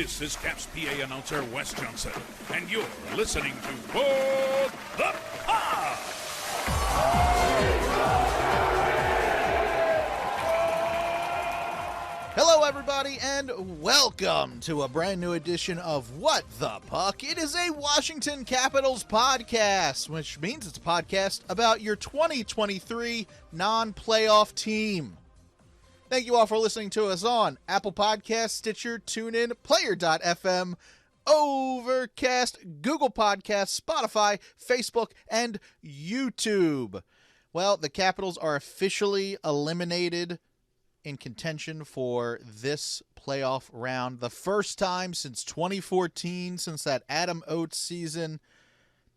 This is Caps PA announcer Wes Johnson, and you're listening to For the Pod. Hello, everybody, and welcome to a brand new edition of What the Puck. It is a Washington Capitals podcast, which means it's a podcast about your 2023 non-playoff team. Thank you all for listening to us on Apple Podcasts, Stitcher, TuneIn, Player.fm, Overcast, Google Podcasts, Spotify, Facebook, and YouTube. Well, the Capitals are officially eliminated in contention for this playoff round. The first time since 2014, since that Adam Oates season.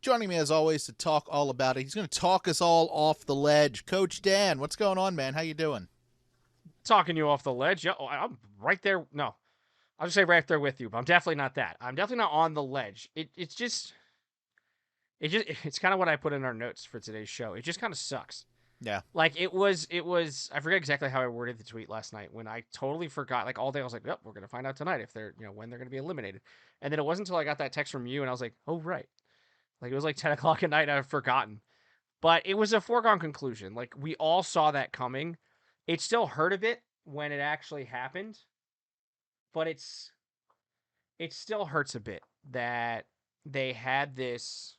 Joining me as always to talk all about it. He's going to talk us all off the ledge. Coach Dan, what's going on, man? How you doing? Talking you off the ledge. Yeah, I'm right there. No, I'll just say right there with you, but I'm definitely not that. I'm definitely not on the ledge. It's kind of what I put in our notes for today's show. It just kind of sucks. Yeah. Like it was, I forget exactly how I worded the tweet last night when I totally forgot. Like all day I was like, yep, we're going to find out tonight if they're, when they're going to be eliminated. And then it wasn't until I got that text from you and I was like, oh, right. Like it was like 10 o'clock at night. I've forgotten. But it was a foregone conclusion. Like we all saw that coming. It still hurt a bit when it actually happened. But it still hurts a bit that they had this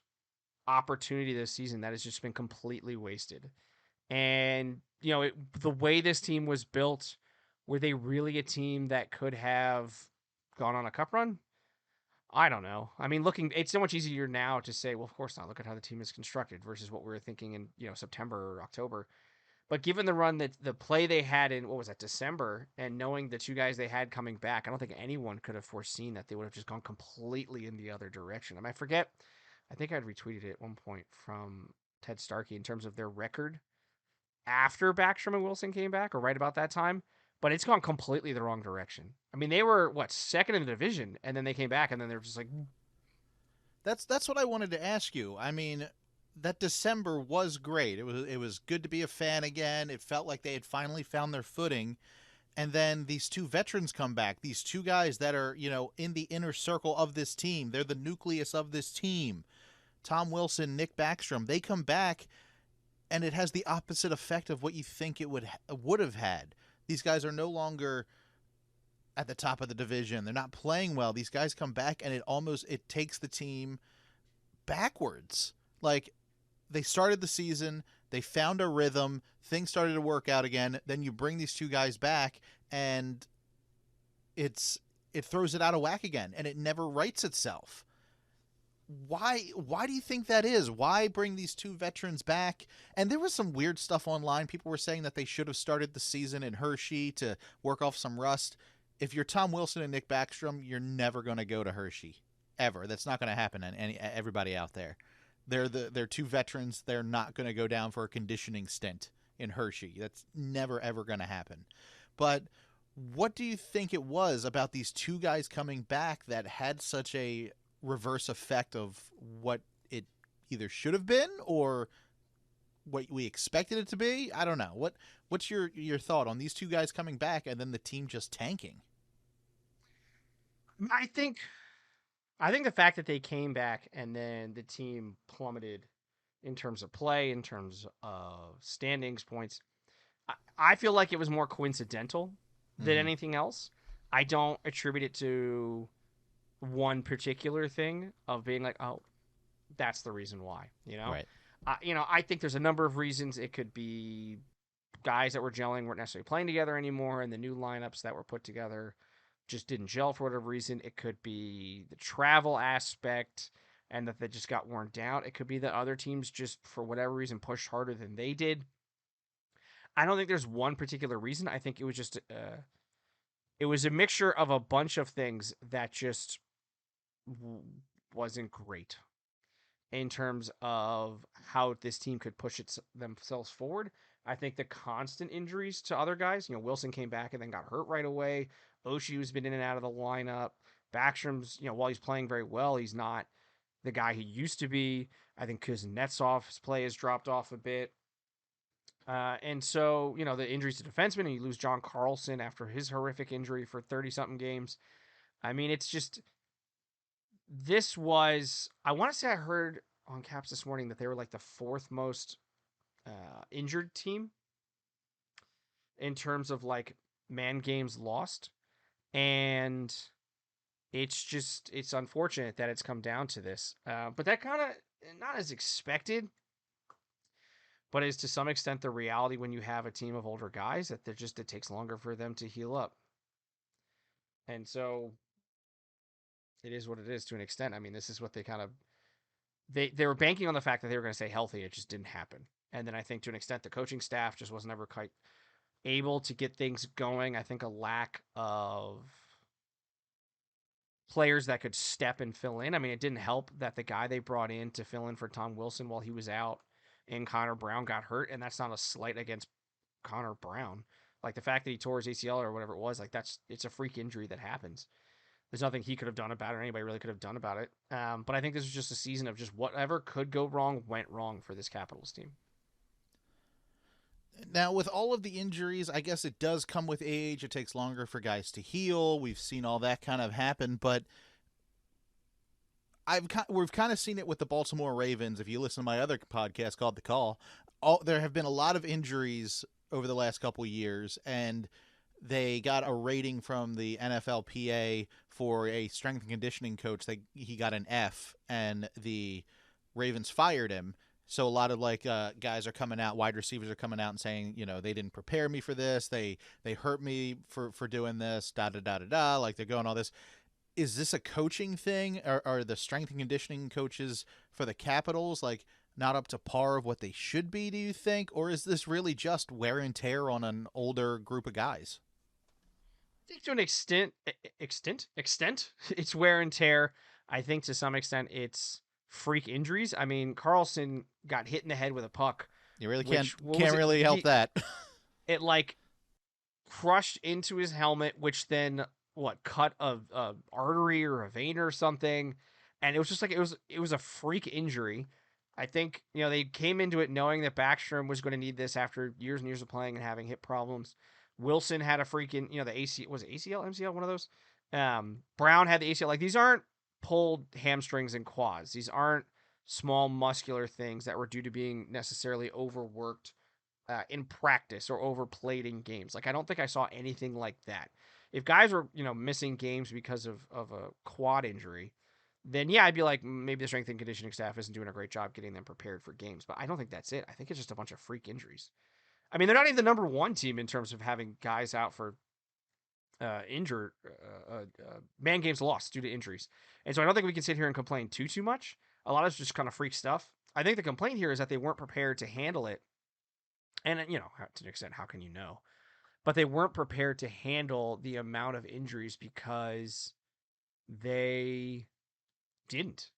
opportunity this season that has just been completely wasted. And, the way this team was built, were they really a team that could have gone on a cup run? I don't know. I mean, it's so much easier now to say, well, of course not. Look at how the team is constructed versus what we were thinking in, September or October. But given the run that the play they had in, December, and knowing the two guys they had coming back, I don't think anyone could have foreseen that they would have just gone completely in the other direction. I mean, I think I'd retweeted it at one point from Ted Starkey in terms of their record after Backstrom and Wilson came back, or right about that time, but it's gone completely the wrong direction. I mean, they were second in the division, and then they came back, and then they're just like. That's what I wanted to ask you. I mean, that December was great. It was good to be a fan again. It felt like they had finally found their footing, and then these two veterans come back. These two guys that are in the inner circle of this team. They're the nucleus of this team. Tom Wilson, Nick Backstrom. They come back. And it has the opposite effect of what you think it would have had. These guys are no longer at the top of the division. They're not playing well. These guys come back, and it takes the team backwards. Like, they started the season, they found a rhythm, things started to work out again. Then you bring these two guys back, and it throws it out of whack again, and it never rights itself. Why do you think that is? Why bring these two veterans back? And there was some weird stuff online. People were saying that they should have started the season in Hershey to work off some rust. If you're Tom Wilson and Nick Backstrom, you're never going to go to Hershey, ever. That's not going to happen to everybody out there. They're two veterans. They're not going to go down for a conditioning stint in Hershey. That's never, ever going to happen. But what do you think it was about these two guys coming back that had such a reverse effect of what it either should have been or what we expected it to be? I don't know. What's your thought on these two guys coming back and then the team just tanking? I think the fact that they came back and then the team plummeted in terms of play, in terms of standings points, I feel like it was more coincidental than anything else. I don't attribute it to one particular thing of being like, oh, that's the reason why, Right. I think there's a number of reasons. It could be guys that were gelling weren't necessarily playing together anymore, and the new lineups that were put together just didn't gel for whatever reason. It could be the travel aspect and that they just got worn down. It could be that other teams just, for whatever reason, pushed harder than they did. I don't think there's one particular reason. I think it was just it was a mixture of a bunch of things that just wasn't great in terms of how this team could push themselves forward. I think the constant injuries to other guys, Wilson came back and then got hurt right away. Oshie's been in and out of the lineup. Backstrom's, while he's playing very well, he's not the guy he used to be. I think Kuznetsov's play has dropped off a bit. And so, the injuries to defensemen, and you lose John Carlson after his horrific injury for 30-something games. I mean, it's just this was. I want to say I heard on Caps this morning that they were like the fourth most injured team in terms of like man games lost, and it's unfortunate that it's come down to this. But that kind of not as expected, but is to some extent the reality when you have a team of older guys that it takes longer for them to heal up. And so it is what it is to an extent. I mean, this is what they kind of they were banking on the fact that they were going to stay healthy. It just didn't happen. And then I think to an extent the coaching staff just was never quite able to get things going. I think a lack of players that could step and fill in. I mean, it didn't help that the guy they brought in to fill in for Tom Wilson while he was out and Connor Brown got hurt, and that's not a slight against Connor Brown. Like the fact that he tore his ACL or whatever it was, like it's a freak injury that happens. There's nothing he could have done about it, or anybody really could have done about it. But I think this was just a season of just whatever could go wrong went wrong for this Capitals team. Now, with all of the injuries, I guess it does come with age. It takes longer for guys to heal. We've seen all that kind of happen, but we've kind of seen it with the Baltimore Ravens. If you listen to my other podcast called The Call, there have been a lot of injuries over the last couple of years, and they got a rating from the NFLPA for a strength and conditioning coach. He got an F, and the Ravens fired him. So a lot of guys are coming out, wide receivers are coming out and saying, they didn't prepare me for this. They hurt me for doing this, da da da da da. Like they're going all this. Is this a coaching thing? Are the strength and conditioning coaches for the Capitals not up to par of what they should be, do you think? Or is this really just wear and tear on an older group of guys? I think to an extent, it's wear and tear. I think to some extent it's freak injuries. I mean, Carlson got hit in the head with a puck. You really can't really help that. It crushed into his helmet, which then cut a artery or a vein or something, and it was just it was a freak injury. I think they came into it knowing that Backstrom was going to need this after years and years of playing and having hip problems. Wilson had a freaking the ACL, was it ACL, MCL, one of those. Brown had the ACL. These aren't pulled hamstrings and quads. These aren't small muscular things that were due to being necessarily overworked in practice or overplayed in games. I don't think I saw anything like that. If guys were, missing games because of a quad injury, then yeah, I'd be like, maybe the strength and conditioning staff isn't doing a great job getting them prepared for games. But I don't think that's it. I think it's just a bunch of freak injuries. I mean, they're not even the number one team in terms of having guys out for injured, man games lost due to injuries. And so I don't think we can sit here and complain too much. A lot of it's just kind of freak stuff. I think the complaint here is that they weren't prepared to handle it. And, to an extent, how can you know? But they weren't prepared to handle the amount of injuries because they didn't.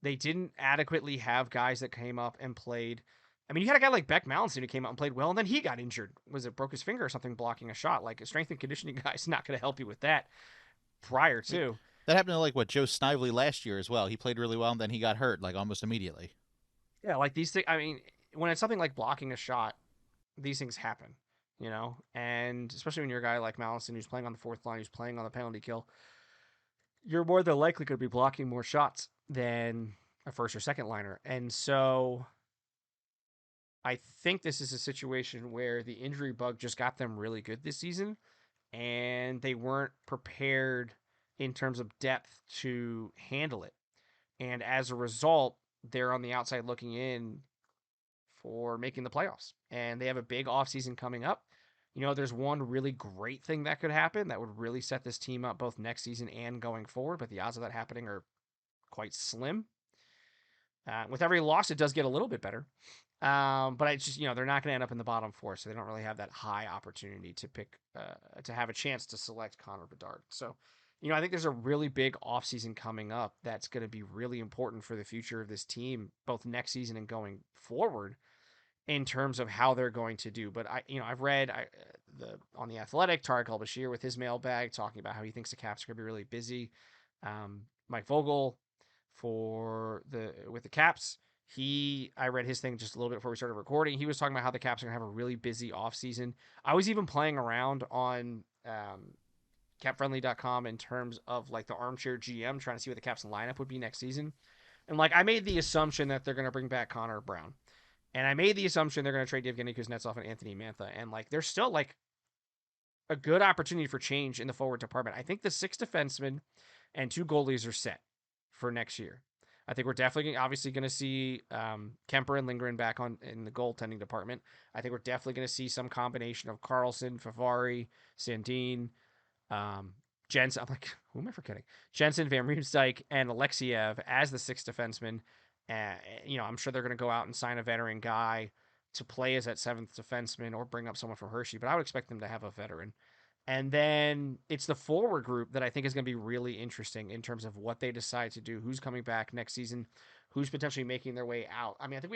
They didn't adequately have guys that came up and played. I mean, you had a guy like Beck Mallinson who came out and played well, and then he got injured. Was it broke his finger or something blocking a shot? A strength and conditioning guy's not going to help you with that prior to. That happened to Joe Snively last year as well. He played really well, and then he got hurt almost immediately. Yeah, these things. I mean, when it's something like blocking a shot, these things happen, and especially when you're a guy like Mallinson who's playing on the fourth line, who's playing on the penalty kill, you're more than likely going to be blocking more shots than a first or second liner. And so I think this is a situation where the injury bug just got them really good this season, and they weren't prepared in terms of depth to handle it. And as a result, they're on the outside looking in for making the playoffs. And they have a big offseason coming up. There's one really great thing that could happen that would really set this team up both next season and going forward, but the odds of that happening are quite slim. With every loss, it does get a little bit better. But it's just, they're not going to end up in the bottom four, so they don't really have that high opportunity to pick, to have a chance to select Connor Bedard. So, I think there's a really big offseason coming up that's going to be really important for the future of this team, both next season and going forward, in terms of how they're going to do. But I've read on the Athletic, Tarek El-Bashir with his mailbag talking about how he thinks the Caps are going to be really busy. Mike Vogel with the Caps, I read his thing just a little bit before we started recording. He was talking about how the Caps are going to have a really busy offseason. I was even playing around on capfriendly.com in terms of like the armchair GM trying to see what the Caps lineup would be next season. And like I made the assumption that they're going to bring back Connor Brown. And I made the assumption they're going to trade Evgeny Kuznetsov and Anthony Mantha. And like there's still like a good opportunity for change in the forward department. I think the 6 defensemen and 2 goalies are set for next year. I think we're definitely obviously going to see Kemper and Lindgren back on in the goaltending department. I think we're definitely going to see some combination of Carlson, Favari, Sandin, Jensen. I'm like, who am I forgetting? Jensen, Van Riemsdyk, and Alexiev as the 6 defensemen. I'm sure they're going to go out and sign a veteran guy to play as that 7th defenseman or bring up someone from Hershey, but I would expect them to have a veteran. And then it's the forward group that I think is going to be really interesting in terms of what they decide to do, who's coming back next season, who's potentially making their way out. I mean, I think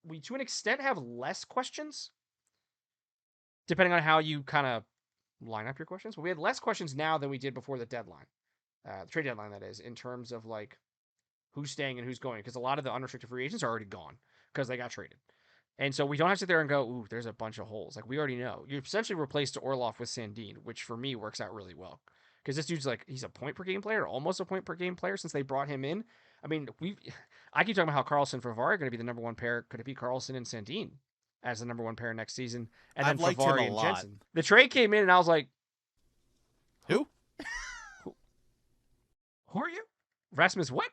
we to an extent have less questions, depending on how you kind of line up your questions. But we had less questions now than we did before the deadline, the trade deadline, that is, in terms of like who's staying and who's going, because a lot of the unrestricted free agents are already gone because they got traded. And so we don't have to sit there and go, ooh, there's a bunch of holes. Like we already know. You essentially replaced Orlov with Sandin, which for me works out really well. Because this dude's like, he's a point per game player, almost a point per game player since they brought him in. I mean, I keep talking about how Carlson and Favari are going to be the number 1 pair. Could it be Carlson and Sandin as the number 1 pair next season? And then I've liked him Favari a and lot. Jensen. The trade came in and I was like, Who are you? Rasmus what?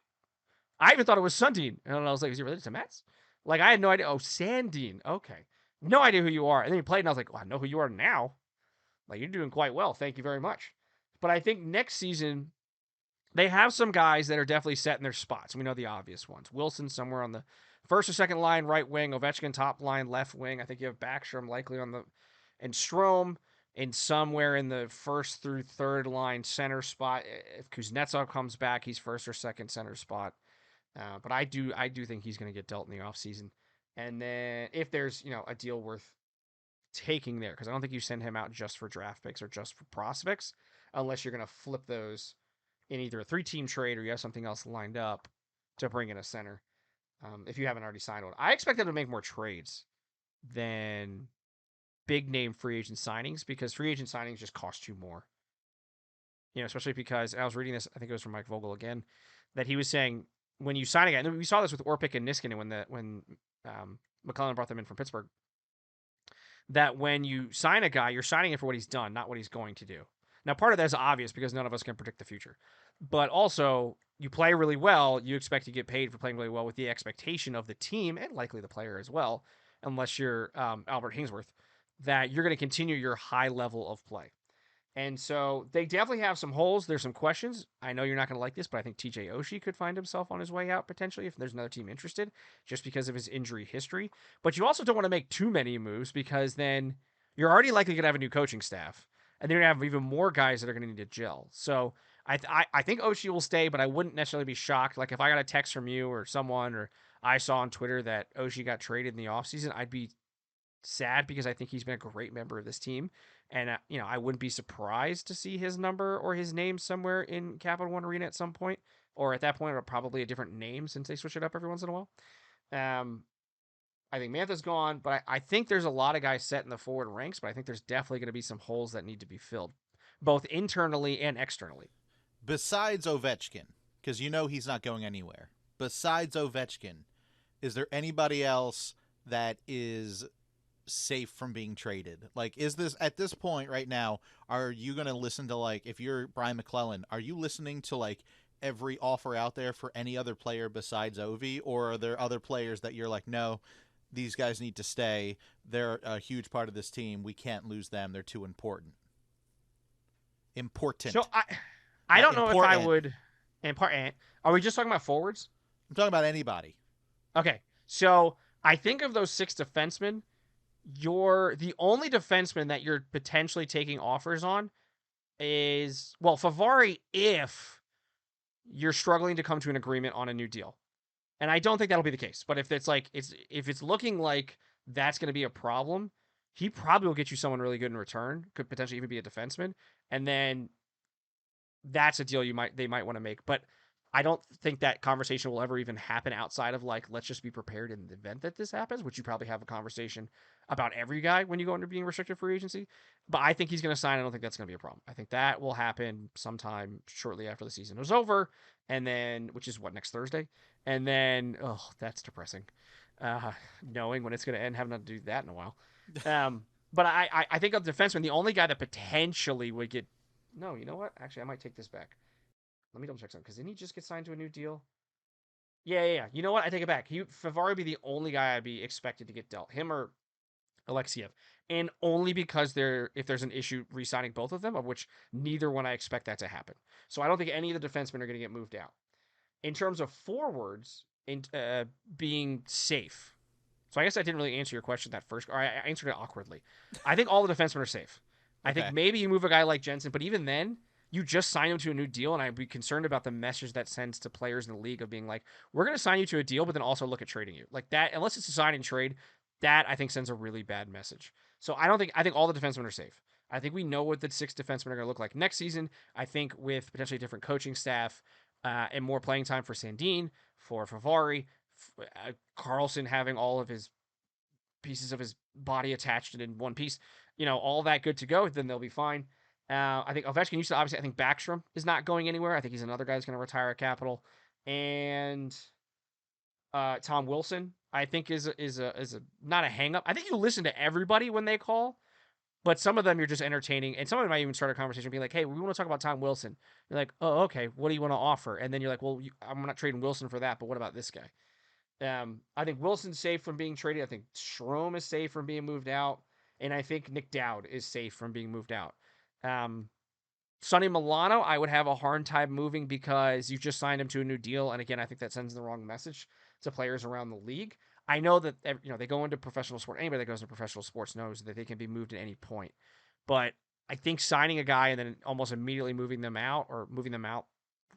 I even thought it was Sundin. And I was like, is he related to Mets? Like, I had no idea. Oh, Sandin. Okay. No idea who you are. And then he played, and I was like, well, I know who you are now. Like, you're doing quite well. Thank you very much. But I think next season, they have some guys that are definitely set in their spots. We know the obvious ones. Wilson somewhere on the first or second line, right wing. Ovechkin top line, left wing. I think you have Backstrom likely on the... And Strome in somewhere in the first through third line center spot. If Kuznetsov comes back, he's first or second center spot. But I do think he's going to get dealt in the offseason. And then if there's, a deal worth taking there, because I don't think you send him out just for draft picks or just for prospects, unless you're going to flip those in either a 3-team trade or you have something else lined up to bring in a center. If you haven't already signed one, I expect them to make more trades than big name free agent signings, because free agent signings just cost you more. Especially because I was reading this, I think it was from Mike Vogel again, that he was saying, when you sign a guy, and we saw this with Orpik and Niskanen when McClellan brought them in from Pittsburgh, that when you sign a guy, you're signing him for what he's done, not what he's going to do. Now, part of that is obvious because none of us can predict the future. But also, you play really well, you expect to get paid for playing really well with the expectation of the team, and likely the player as well, unless you're Albert Hainsworth, that you're going to continue your high level of play. And so they definitely have some holes. There's some questions. I know you're not going to like this, but I think TJ Oshie could find himself on his way out potentially if there's another team interested, just because of his injury history. But you also don't want to make too many moves, because then you're already likely going to have a new coaching staff, and then you're going to have even more guys that are going to need to gel. So I think Oshie will stay, but I wouldn't necessarily be shocked. Like if I got a text from you or someone, or I saw on Twitter that Oshie got traded in the offseason, I'd be sad, because I think he's been a great member of this team. And, I wouldn't be surprised to see his number or his name somewhere in Capital One Arena at some point. Or at that point, it'll probably a different name since they switch it up every once in a while. I think Mantha's gone, but I think there's a lot of guys set in the forward ranks, but I think there's definitely going to be some holes that need to be filled, both internally and externally. Besides Ovechkin, because he's not going anywhere. Besides Ovechkin, is there anybody else that is safe from being traded? Like, is this, at this point right now, are you going to listen to, like, if you're Brian McClellan, are you listening to, like, every offer out there for any other player besides Ovi? Or are there other players that you're like, no, these guys need to stay, they're a huge part of this team, we can't lose them, they're too important? So I don't know if I would. Are we just talking about forwards? I'm talking about anybody. Okay, so I think of those 6 defensemen, the only defenseman that you're potentially taking offers on is, well, Favari, if you're struggling to come to an agreement on a new deal. And I don't think that'll be the case. But if it's looking like that's going to be a problem, he probably will get you someone really good in return. Could potentially even be a defenseman. And then that's a deal they might want to make. But I don't think that conversation will ever even happen outside of like, let's just be prepared in the event that this happens, which you probably have a conversation about every guy when you go into being restricted free agency. But I think he's going to sign. I don't think that's going to be a problem. I think that will happen sometime shortly after the season is over. And then, which is what, next Thursday? And then, oh, that's depressing. Knowing when it's going to end, haven't had to do that in a while. But I think of defenseman, the only guy that potentially would get. No, you know what? Actually, I might take this back. Let me double check something because didn't he just get signed to a new deal? Yeah. You know what? I take it back. Favari would be the only guy I'd be expected to get dealt. Him or Alexiev, and only because if there's an issue re-signing both of them, of which neither one I expect that to happen. So I don't think any of the defensemen are going to get moved out. In terms of forwards, being safe. So I guess I didn't really answer your question that first, or I answered it awkwardly. I think all the defensemen are safe. I think maybe you move a guy like Jensen, but even then, you just sign him to a new deal, and I'd be concerned about the message that sends to players in the league of being like, we're going to sign you to a deal, but then also look at trading you. Like that, unless it's a sign and trade, that I think sends a really bad message. So I think all the defensemen are safe. I think we know what the 6 defensemen are going to look like next season. I think with potentially different coaching staff and more playing time for Sandin, for Favari, Carlson having all of his pieces of his body attached in one piece, all that good to go, then they'll be fine. I think Ovechkin used to, obviously, I think Backstrom is not going anywhere. I think he's another guy who's going to retire at Capital. And Tom Wilson, I think is not a hang up. I think you listen to everybody when they call, but some of them you're just entertaining, and some of them might even start a conversation being like, hey, we want to talk about Tom Wilson. You're like, oh, okay, what do you want to offer? And then you're like, well, I'm not trading Wilson for that, but what about this guy? I think Wilson's safe from being traded. I think Strome is safe from being moved out. And I think Nick Dowd is safe from being moved out. Sonny Milano, I would have a hard time moving because you just signed him to a new deal. And again, I think that sends the wrong message to players around the league. I know that they go into professional sport. Anybody that goes into professional sports knows that they can be moved at any point. But I think signing a guy and then almost immediately moving them out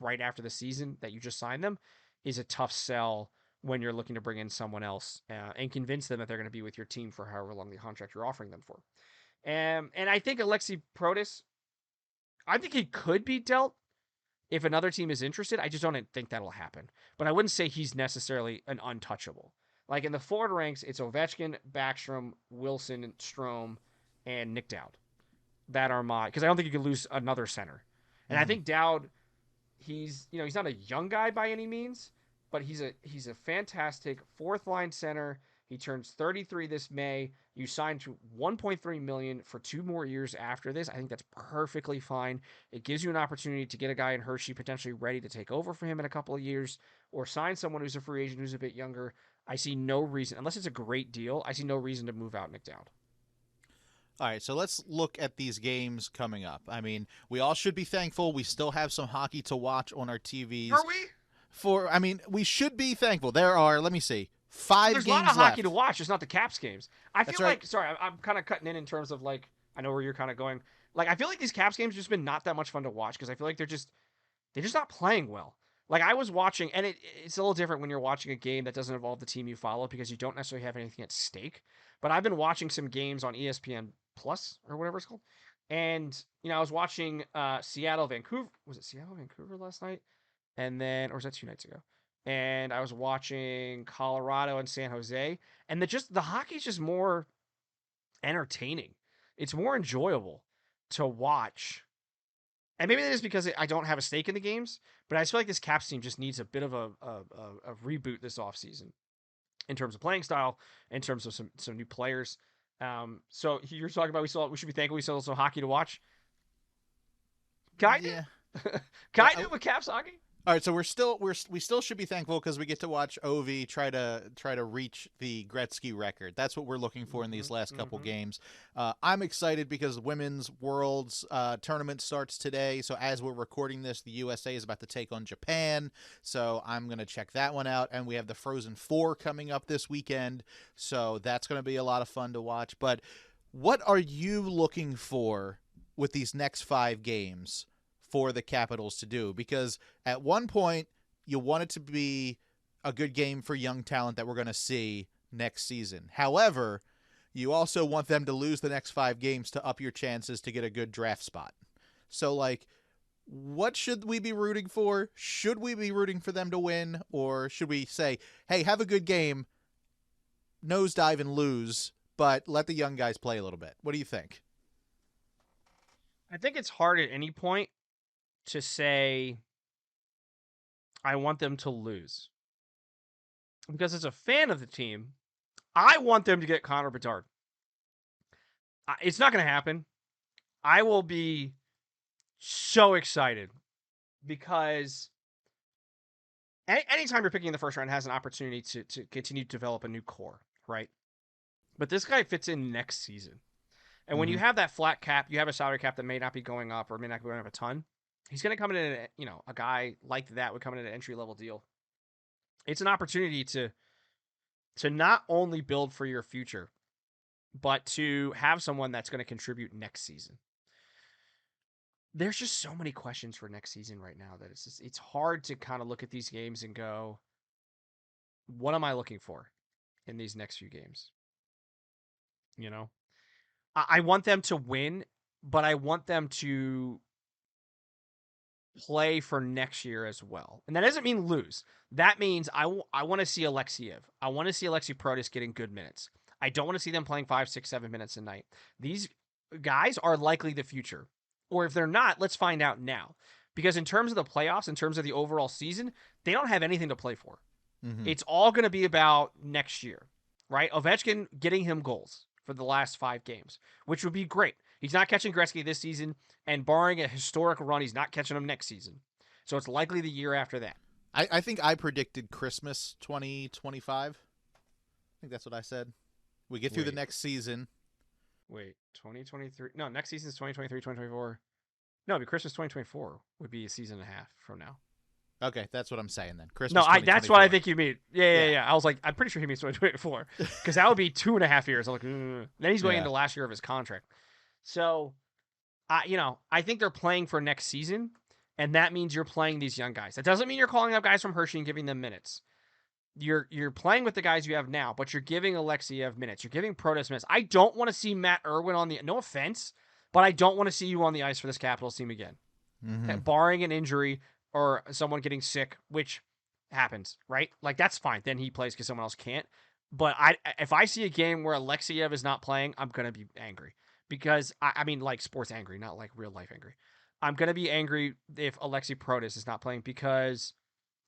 right after the season that you just signed them is a tough sell when you're looking to bring in someone else and convince them that they're going to be with your team for however long the contract you're offering them for. And I think Alexi Protas, I think he could be dealt if another team is interested. I just don't think that'll happen. But I wouldn't say he's necessarily an untouchable. Like in the forward ranks, it's Ovechkin, Backstrom, Wilson, Strome, and Nick Dowd. That are because I don't think you could lose another center. And I think Dowd, he's not a young guy by any means, but he's a fantastic fourth line center. He turns 33 this May. You signed to $1.3 million for 2 more years after this. I think that's perfectly fine. It gives you an opportunity to get a guy in Hershey potentially ready to take over for him in a couple of years, or sign someone who's a free agent who's a bit younger. I see no reason, unless it's a great deal, I see no reason to move out Nick Dowd. All right, so let's look at these games coming up. I mean, we all should be thankful. We still have some hockey to watch on our TVs. Are we? We should be thankful. There are, let me see, 5 There's games left. There's a lot of hockey to watch, just not the Caps games. I feel right. like, sorry, I'm kind of cutting in terms of like, I know where you're kind of going. Like, I feel like these Caps games have just been not that much fun to watch because I feel like they're just not playing well. Like, I was watching, and it's a little different when you're watching a game that doesn't involve the team you follow because you don't necessarily have anything at stake. But I've been watching some games on ESPN Plus or whatever it's called. And, I was watching Seattle, Vancouver. Was it Seattle, Vancouver last night? And then, or was that 2 nights ago? And I was watching Colorado and San Jose. And the hockey's just more entertaining. It's more enjoyable to watch. And maybe that is because I don't have a stake in the games, but I just feel like this Caps team just needs a bit of a reboot this offseason in terms of playing style, in terms of some new players. So you're talking about we should be thankful we still have some hockey to watch. Kind of. Yeah. Kind of with Caps hockey. All right, so we still should be thankful because we get to watch Ovi try to reach the Gretzky record. That's what we're looking for in these last couple games. I'm excited because the Women's Worlds tournament starts today. So as we're recording this, the USA is about to take on Japan. So I'm going to check that one out. And we have the Frozen Four coming up this weekend. So that's going to be a lot of fun to watch. But what are you looking for with these next 5 games for the Capitals to do? Because at one point you want it to be a good game for young talent that we're going to see next season. However, you also want them to lose the next 5 games to up your chances to get a good draft spot. So, like, What should we be rooting for? Should we be rooting for them to win? Or should we say, hey, have a good game, nosedive and lose, but let the young guys play a little bit? What do you think? I think it's hard at any point to say I want them to lose. Because as a fan of the team, I want them to get Connor Bedard. It's not going to happen. I will be so excited because anytime you're picking in the first round has an opportunity to continue to develop a new core, right? But this guy fits in next season. And when you have that flat cap, you have a salary cap that may not be going up or may not be going up a ton. He's going to come in at, a guy like that would come in at an entry-level deal. It's an opportunity to not only build for your future, but to have someone that's going to contribute next season. There's just so many questions for next season right now that it's hard to kind of look at these games and go, what am I looking for in these next few games? I want them to win, but I want them to play for next year as well. And that doesn't mean lose. That means I want to see Alexiev. I want to see Alexi Protas getting good minutes. I don't want to see them playing 5, 6, 7 minutes a night. These guys are likely the future. Or if they're not, let's find out now. Because in terms of the playoffs, in terms of the overall season, they don't have anything to play for. It's all going to be about next year, right? Ovechkin getting him goals for the last 5 games, which would be great. He's not catching Gretzky this season, and barring a historic run, he's not catching him next season. So it's likely the year after that. I think I predicted Christmas 2025. I think that's what I said. We get through the next season. Wait, 2023? No, next season is 2023, 2024. No, it'd be Christmas 2024 would be a season and a half from now. Okay, that's what I'm saying then. Christmas. No, that's what I think you mean. Yeah. I was like, I'm pretty sure he means 2024 because that would be 2.5 years. I'm like, then he's going into last year of his contract. So, I think they're playing for next season, and that means you're playing these young guys. That doesn't mean you're calling up guys from Hershey and giving them minutes. You're playing with the guys you have now, but you're giving Alexiev minutes. You're giving Protas minutes. I don't want to see Matt Irwin on the. No offense, but I don't want to see you on the ice for this Capitals team again, barring an injury or someone getting sick, which happens, right? Like, that's fine. Then he plays because someone else can't. But if I see a game where Alexiev is not playing, I'm going to be angry. Because, I mean, like, sports angry, not like real life angry. I'm going to be angry if Alexi Protas is not playing because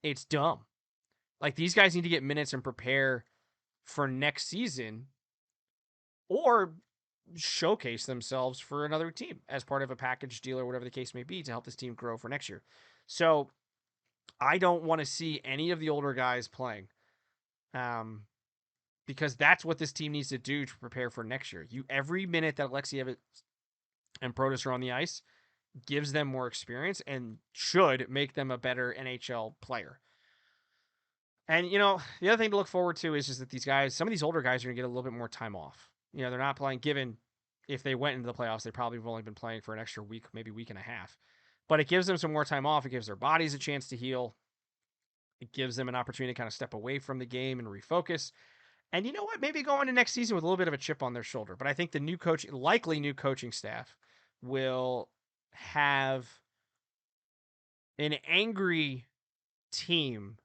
it's dumb. Like, these guys need to get minutes and prepare for next season or showcase themselves for another team as part of a package deal or whatever the case may be to help this team grow for next year. So I don't want to see any of the older guys playing because that's what this team needs to do to prepare for next year. Every minute that Alexiev and Protas are on the ice gives them more experience and should make them a better NHL player. And, the other thing to look forward to is just that these guys, some of these older guys are going to get a little bit more time off. They're not playing, given if they went into the playoffs, they probably have only been playing for an extra week, maybe week and a half. But it gives them some more time off. It gives their bodies a chance to heal. It gives them an opportunity to kind of step away from the game and refocus. And you know what? Maybe go into next season with a little bit of a chip on their shoulder. But I think the likely new coaching staff will have an angry team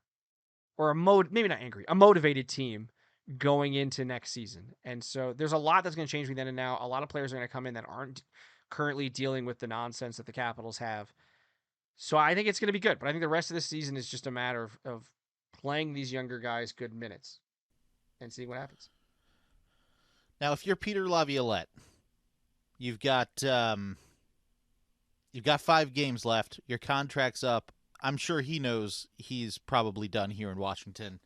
or maybe not angry, a motivated team going into next season. And so there's a lot that's going to change between then and now. A lot of players are going to come in that aren't currently dealing with the nonsense that the Capitals have. So I think it's going to be good. But I think the rest of the season is just a matter of playing these younger guys good minutes and seeing what happens. Now, if you're Peter Laviolette, you've got 5 games left. Your contract's up. I'm sure he knows he's probably done here in Washington.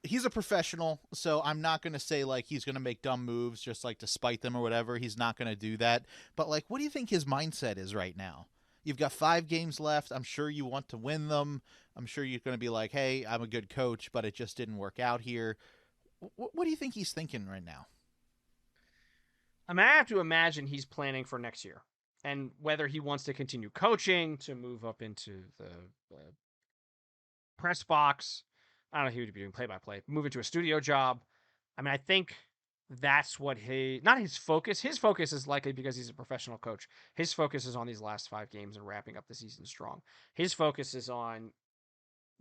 He's a professional, so I'm not going to say like he's going to make dumb moves just like to spite them or whatever. He's not going to do that. But like, what do you think his mindset is right now? You've got 5 games left. I'm sure you want to win them. I'm sure you're going to be like, hey, I'm a good coach, but it just didn't work out here. What do you think he's thinking right now? I mean, I have to imagine he's planning for next year and whether he wants to continue coaching, to move up into the press box. I don't know if he would be doing play-by-play, move into a studio job. I mean, I think that's what not his focus. His focus is likely because he's a professional coach. His focus is on these last 5 games and wrapping up the season strong. His focus is on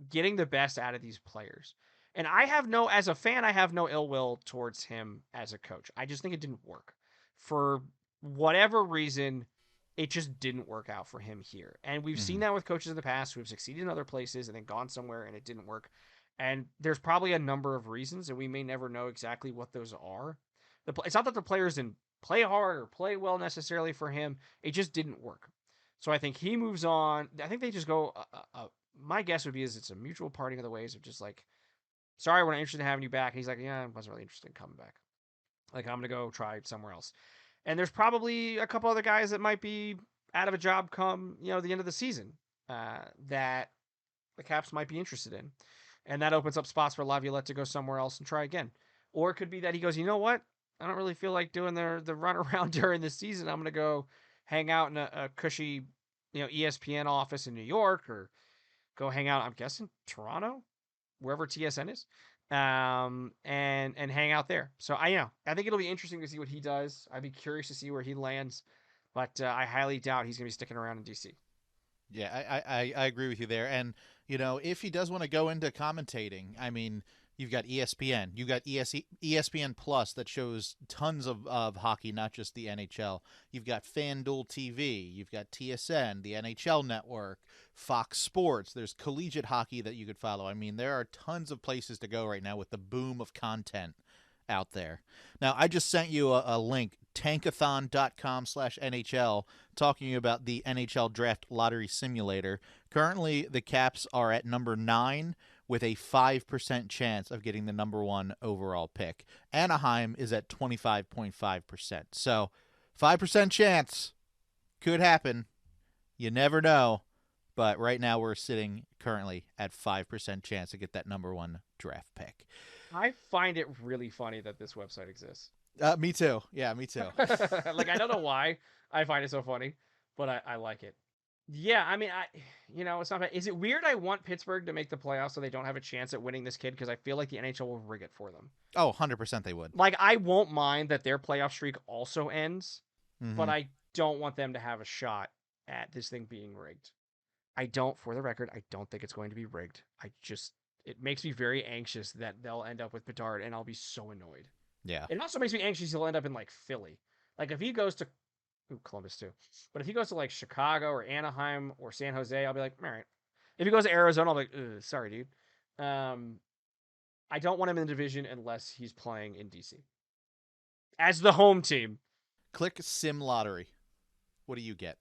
getting the best out of these players. And as a fan, I have no ill will towards him as a coach. I just think it didn't work. For whatever reason, it just didn't work out for him here. And we've seen that with coaches in the past who have succeeded in other places and then gone somewhere and it didn't work. And there's probably a number of reasons, and we may never know exactly what those are. It's not that the players didn't play hard or play well necessarily for him. It just didn't work. So I think he moves on. I think they just go. My guess would be is it's a mutual parting of the ways of just like, sorry, we're not interested in having you back. And he's like, yeah, I wasn't really interested in coming back. Like, I'm going to go try somewhere else. And there's probably a couple other guys that might be out of a job come, the end of the season that the Caps might be interested in. And that opens up spots for Laviolette to go somewhere else and try again. Or it could be that he goes, you know what? I don't really feel like doing the run around during the season. I'm going to go hang out in a cushy, ESPN office in New York, or go hang out, I'm guessing, Toronto, wherever TSN is, and hang out there. So I think it'll be interesting to see what he does. I'd be curious to see where he lands, but I highly doubt he's going to be sticking around in DC. Yeah, I agree with you there. And, if he does want to go into commentating, I mean, you've got ESPN, you've got ESPN Plus that shows tons of hockey, not just the NHL. You've got FanDuel TV, you've got TSN, the NHL Network, Fox Sports. There's collegiate hockey that you could follow. I mean, there are tons of places to go right now with the boom of content out there. Now, I just sent you a link, tankathon.com/NHL, talking about the NHL Draft Lottery Simulator. Currently, the Caps are at number 9 with a 5% chance of getting the number 1 overall pick. Anaheim is at 25.5%. So, 5% chance could happen. You never know. But right now, we're sitting currently at 5% chance to get that number 1 draft pick. I find it really funny that this website exists. Me too. Yeah, me too. Like, I don't know why I find it so funny, but I like it. Yeah, I mean, it's not bad. Is it weird I want Pittsburgh to make the playoffs so they don't have a chance at winning this kid? Because I feel like the NHL will rig it for them. Oh, 100% they would. Like, I won't mind that their playoff streak also ends, but I don't want them to have a shot at this thing being rigged. For the record, I don't think it's going to be rigged. It makes me very anxious that they'll end up with Bedard, and I'll be so annoyed. Yeah. It also makes me anxious he'll end up in, like, Philly. Like, if he goes to Columbus too. But if he goes to, like, Chicago or Anaheim or San Jose, I'll be like, all right. If he goes to Arizona, I'll be like, sorry, dude. I don't want him in the division unless he's playing in DC. As the home team. Click Sim Lottery. What do you get?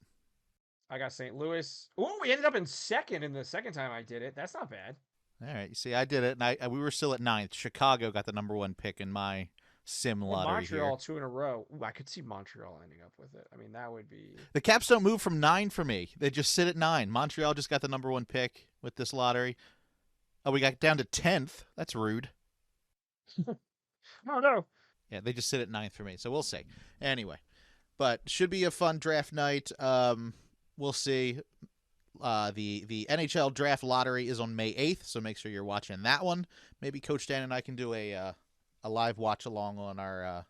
I got St. Louis. Oh, we ended up in second in the second time I did it. That's not bad. All right. You see, I did it, and we were still at 9th. Chicago got the number 1 pick in my Sim Lottery. Montreal here. 2 in a row. Ooh, I could see Montreal ending up with it. I mean, that would be... The Caps don't move from 9 for me. They just sit at 9. Montreal just got the number 1 pick with this lottery. Oh, we got down to 10th. That's rude. Oh, no. Yeah, they just sit at 9th for me, so we'll see. Anyway, but should be a fun draft night. We'll see. The NHL Draft Lottery is on May 8th, so make sure you're watching that one. Maybe Coach Dan and I can do a live watch along on our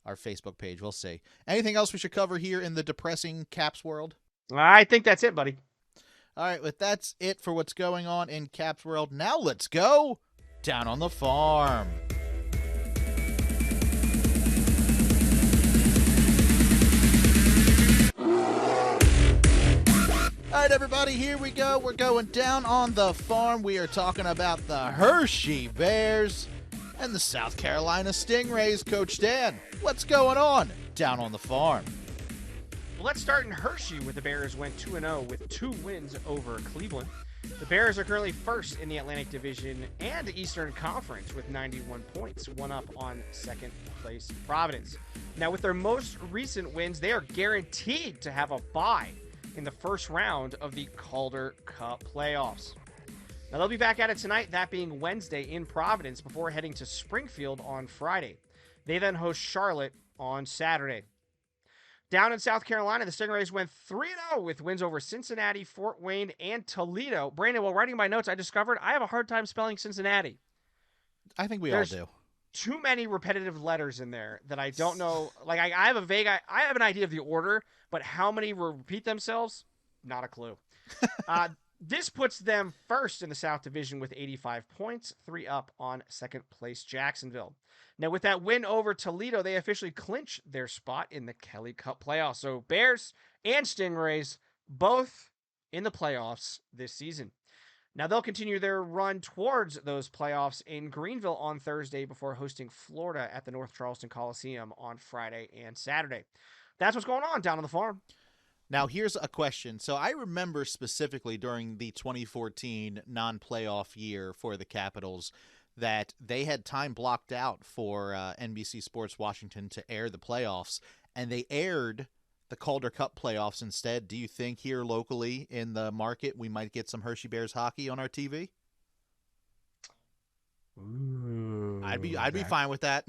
Facebook page. We'll see. Anything else we should cover here in the depressing Caps world? I think that's it, buddy. All right, but that's it for what's going on in Caps world. Now let's go down on the farm. All right, everybody, here we go. We're going down on the farm. We are talking about the Hershey Bears and the South Carolina Stingrays. Coach Dan, what's going on down on the farm? Well, let's start in Hershey, where the Bears went 2-0 with 2 wins over Cleveland. The Bears are currently first in the Atlantic Division and Eastern Conference with 91 points, one up on second place Providence. Now, with their most recent wins, they are guaranteed to have a bye in the first round of the Calder Cup playoffs. Now, they'll be back at it tonight, that being Wednesday in Providence, before heading to Springfield on Friday. They then host Charlotte on Saturday. Down in South Carolina, the Stingrays went 3-0 with wins over Cincinnati, Fort Wayne, and Toledo. Brandon, while writing my notes, I discovered I have a hard time spelling Cincinnati. I think we all do. too many repetitive letters in there that I don't know. Like I have I have an idea of the order, but how many repeat themselves? Not a clue. Uh, this puts them first in the South Division with 85 points, 3 up on second place Jacksonville. Now, with that win over Toledo, they officially clinch their spot in the Kelly Cup playoffs. So, Bears and Stingrays both in the playoffs this season. Now, they'll continue their run towards those playoffs in Greenville on Thursday before hosting Florida at the North Charleston Coliseum on Friday and Saturday. That's what's going on down on the farm. Now, here's a question. So I remember specifically during the 2014 non-playoff year for the Capitals that they had time blocked out for NBC Sports Washington to air the playoffs, and they aired the Calder Cup playoffs instead. Do you think here locally in the market we might get some Hershey Bears hockey on our TV? Ooh, I'd be fine with that.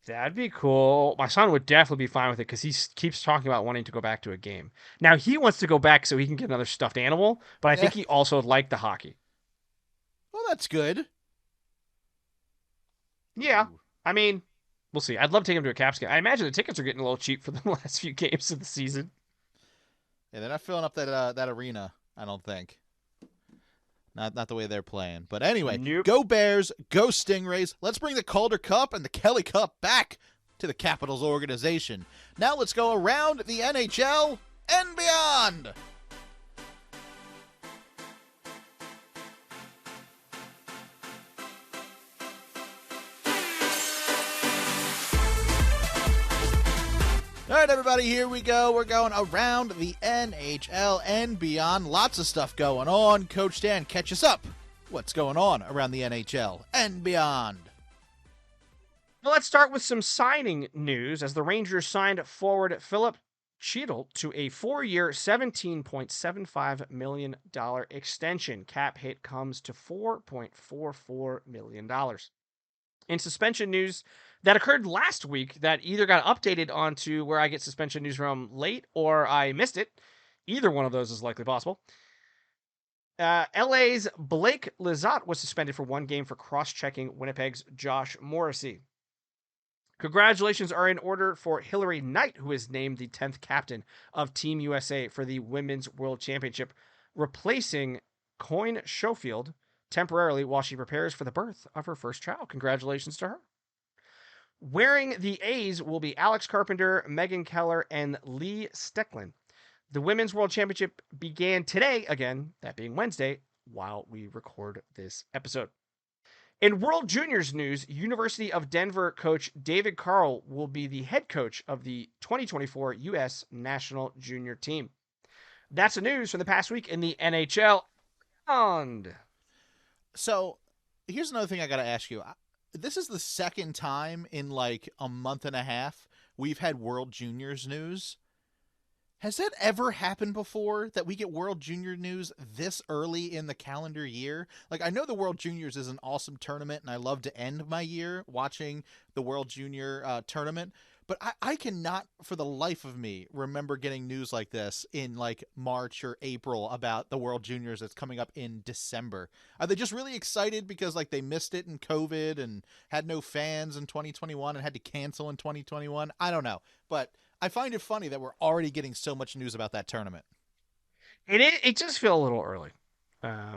That'd be cool. My son would definitely be fine with it because he keeps talking about wanting to go back to a game. Now, he wants to go back so he can get another stuffed animal, but I think he also liked the hockey. Well, that's good. Yeah. Ooh. I mean, we'll see. I'd love to take him to a Caps game. I imagine the tickets are getting a little cheap for the last few games of the season. Yeah, they're not filling up that arena, I don't think. Not the way they're playing. But anyway, Nope. Go Bears, go Stingrays. Let's bring the Calder Cup and the Kelly Cup back to the Capitals organization. Now let's go around the NHL and beyond. All right, everybody, here we go. We're going around the NHL and beyond. Lots of stuff going on. Coach Dan, catch us up. What's going on around the NHL and beyond? Well, let's start with some signing news as the Rangers signed forward Philip Cheadle to a 4-year, $17.75 million extension. Cap hit comes to $4.44 million. In suspension news that occurred last week that either got updated onto where I get suspension news from late or I missed it. Either one of those is likely possible. LA's Blake Lizotte was suspended for 1 game for cross-checking Winnipeg's Josh Morrissey. Congratulations are in order for Hillary Knight, who is named the 10th captain of Team USA for the Women's World Championship, replacing Coyne Schofield temporarily while she prepares for the birth of her first child. Congratulations to her. Wearing the A's will be Alex Carpenter, Megan Keller, and Lee Stecklin. The Women's World Championship began today, again, that being Wednesday, while we record this episode. In World Juniors news, University of Denver coach David Carl will be the head coach of the 2024 U.S. National Junior Team. That's the news from the past week in the NHL. So, here's another thing I got to ask you. This is the second time in like a month and a half we've had World Juniors news. Has that ever happened before that we get World Junior news this early in the calendar year? Like, I know the World Juniors is an awesome tournament, and I love to end my year watching the World Junior tournament. But I cannot, for the life of me, remember getting news like this in like March or April about the World Juniors that's coming up in December. Are they just really excited because like they missed it in COVID and had no fans in 2021 and had to cancel in 2021? I don't know. But I find it funny that we're already getting so much news about that tournament. It just feels a little early. I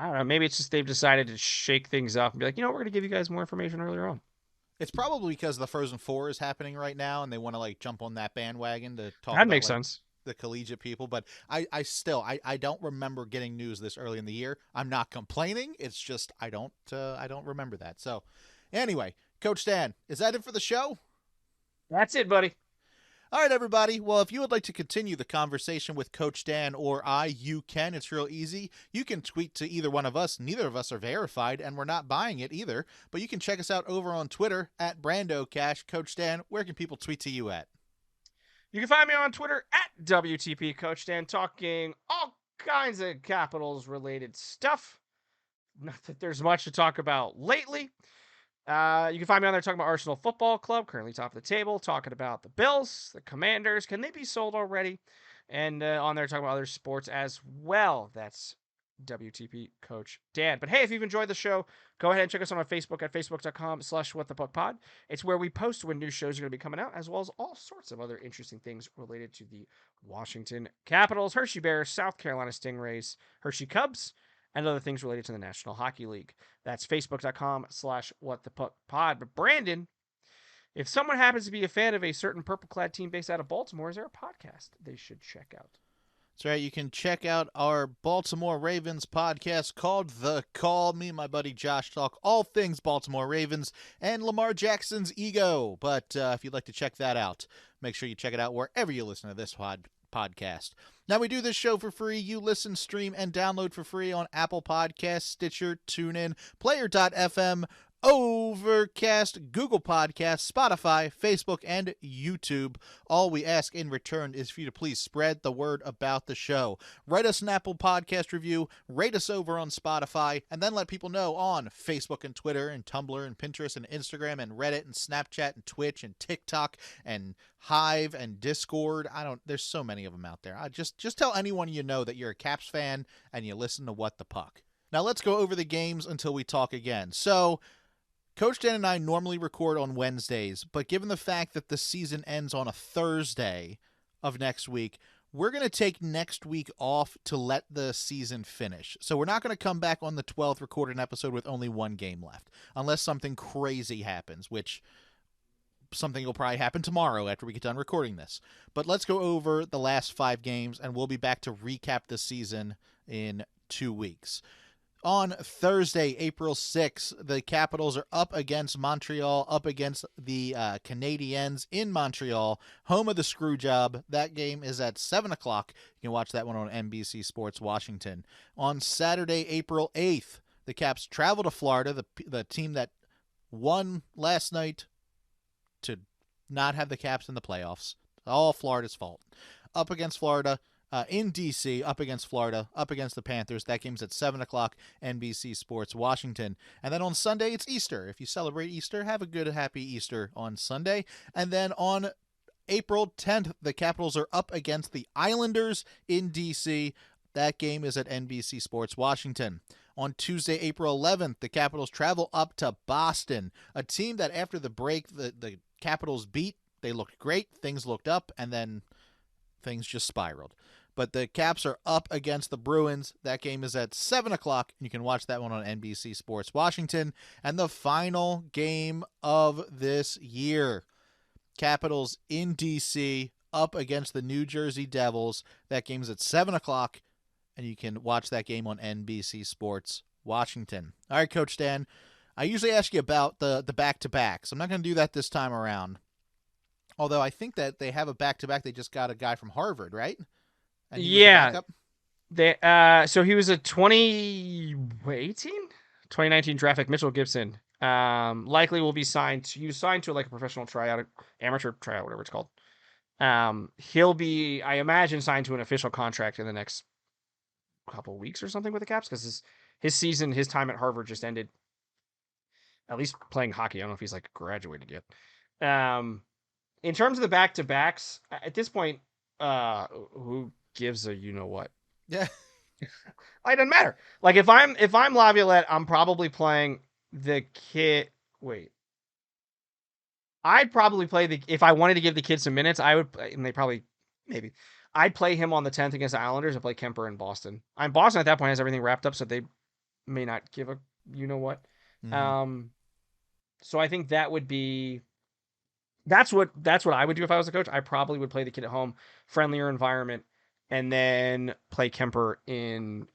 don't know. Maybe it's just they've decided to shake things up and be like, we're going to give you guys more information earlier on. It's probably because the Frozen Four is happening right now, and they want to like jump on that bandwagon to talk. That about, makes like, sense. The collegiate people, but I still don't remember getting news this early in the year. I'm not complaining. It's just I don't remember that. So, anyway, Coach Dan, is that it for the show? That's it, buddy. All right, everybody. Well, if you would like to continue the conversation with Coach Dan or I, you can. It's real easy. You can tweet to either one of us. Neither of us are verified, and we're not buying it either. But you can check us out over on Twitter at BrandoCash. Coach Dan, where can people tweet to you at? You can find me on Twitter at WTP Coach Dan, talking all kinds of Capitals-related stuff. Not that there's much to talk about lately. You can find me on there talking about Arsenal Football Club, currently top of the table, talking about the Bills, the Commanders. Can they be sold already? And on there talking about other sports as well. That's WTP Coach Dan. But hey, if you've enjoyed the show, go ahead and check us out on Facebook at facebook.com/whatthepuckpod. It's where we post when new shows are going to be coming out, as well as all sorts of other interesting things related to the Washington Capitals, Hershey Bears, South Carolina Stingrays, Hershey Cubs, and other things related to the National Hockey League. That's facebook.com/whatthepuckpod. But Brandon, if someone happens to be a fan of a certain purple-clad team based out of Baltimore, is there a podcast they should check out? That's right. You can check out our Baltimore Ravens podcast called The Call. Me and my buddy Josh talk all things Baltimore Ravens and Lamar Jackson's ego. But if you'd like to check that out, make sure you check it out wherever you listen to this podcast. Now, we do this show for free. You listen, stream, and download for free on Apple Podcasts, Stitcher, TuneIn, Player.fm, Overcast, Google Podcasts, Spotify, Facebook, and YouTube. All we ask in return is for you to please spread the word about the show. Write us an Apple Podcast review, rate us over on Spotify, and then let people know on Facebook and Twitter and Tumblr and Pinterest and Instagram and Reddit and Snapchat and Twitch and TikTok and Hive and Discord. There's so many of them out there. Just tell anyone you know that you're a Caps fan and you listen to What the Puck. Now let's go over the games until we talk again. So, Coach Dan and I normally record on Wednesdays, but given the fact that the season ends on a Thursday of next week, we're going to take next week off to let the season finish. So we're not going to come back on the 12th, record an episode with only one game left, unless something crazy happens, which something will probably happen tomorrow after we get done recording this. But let's go over the last 5 games, and we'll be back to recap the season in 2 weeks. On Thursday, April 6th, the Capitals are up against Montreal, up against the Canadiens in Montreal, home of the screw job. That game is at 7 o'clock. You can watch that one on NBC Sports Washington. On Saturday, April 8th, the Caps travel to Florida, the team that won last night to not have the Caps in the playoffs. All Florida's fault. Up against Florida. In D.C., up against Florida, up against the Panthers. That game's at 7 o'clock, NBC Sports Washington. And then on Sunday, it's Easter. If you celebrate Easter, have a good, happy Easter on Sunday. And then on April 10th, the Capitals are up against the Islanders in D.C. That game is at NBC Sports Washington. On Tuesday, April 11th, the Capitals travel up to Boston, a team that after the break, the Capitals beat. They looked great, things looked up, and then things just spiraled. But the Caps are up against the Bruins. That game is at 7 o'clock. You can watch that one on NBC Sports Washington. And the final game of this year, Capitals in D.C. up against the New Jersey Devils. That game is at 7 o'clock, and you can watch that game on NBC Sports Washington. All right, Coach Dan, I usually ask you about the back-to-backs. I'm not going to do that this time around. Although I think that they have a back-to-back. They just got a guy from Harvard, right? And he was the backup? So he was a 2019 draft pick, Mitchell Gibson. Likely will be signed. He was signed to like a professional tryout, amateur tryout, whatever it's called. He'll be, I imagine, signed to an official contract in the next couple weeks or something with the Caps, because his season, his time at Harvard just ended. At least playing hockey. I don't know if he's like graduated yet. In terms of the back-to-backs, at this point, who gives a you-know-what? Yeah. It doesn't matter. Like, if I'm Laviolette, I'm probably playing the kid. Wait. I'd probably play if I wanted to give the kid some minutes, I would, and they probably, maybe, I'd play him on the 10th against the Islanders and play Kemper in Boston. Boston at that point has everything wrapped up, so they may not give a you-know-what. Mm-hmm. So I think that would be... That's what I would do if I was a coach. I probably would play the kid at home, friendlier environment, and then play Kemper in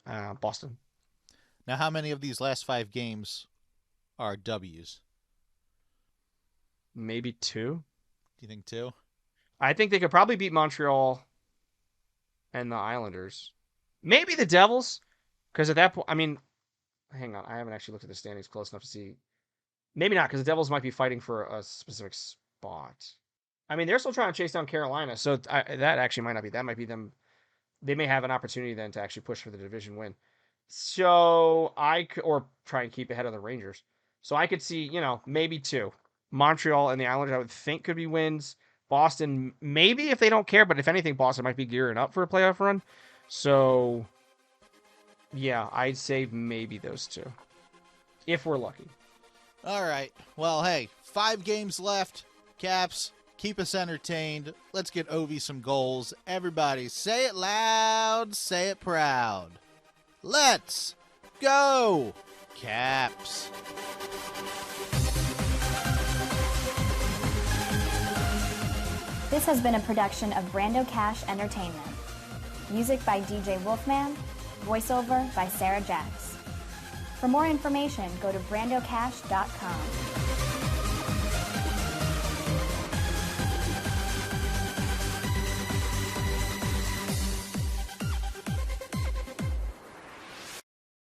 Boston. Now, how many of these last 5 games are W's? Maybe 2. Do you think 2? I think they could probably beat Montreal and the Islanders. Maybe the Devils, because at that point, I mean, hang on, I haven't actually looked at the standings close enough to see. Maybe not, because the Devils might be fighting for a specific spot. I mean, they're still trying to chase down Carolina, so that actually might not be. That might be them. They may have an opportunity then to actually push for the division win. So or try and keep ahead of the Rangers. So I could see, maybe 2. Montreal and the Islanders, I would think, could be wins. Boston, maybe if they don't care, but if anything, Boston might be gearing up for a playoff run. So Yeah, I'd say maybe those two. If we're lucky. All right. Well, hey, 5 games left. Caps, keep us entertained. Let's get Ovi some goals. Everybody, say it loud, say it proud. Let's go, Caps. This has been a production of Brando Cash Entertainment. Music by DJ Wolfman, voiceover by Sarah Jax. For more information, go to brandocash.com.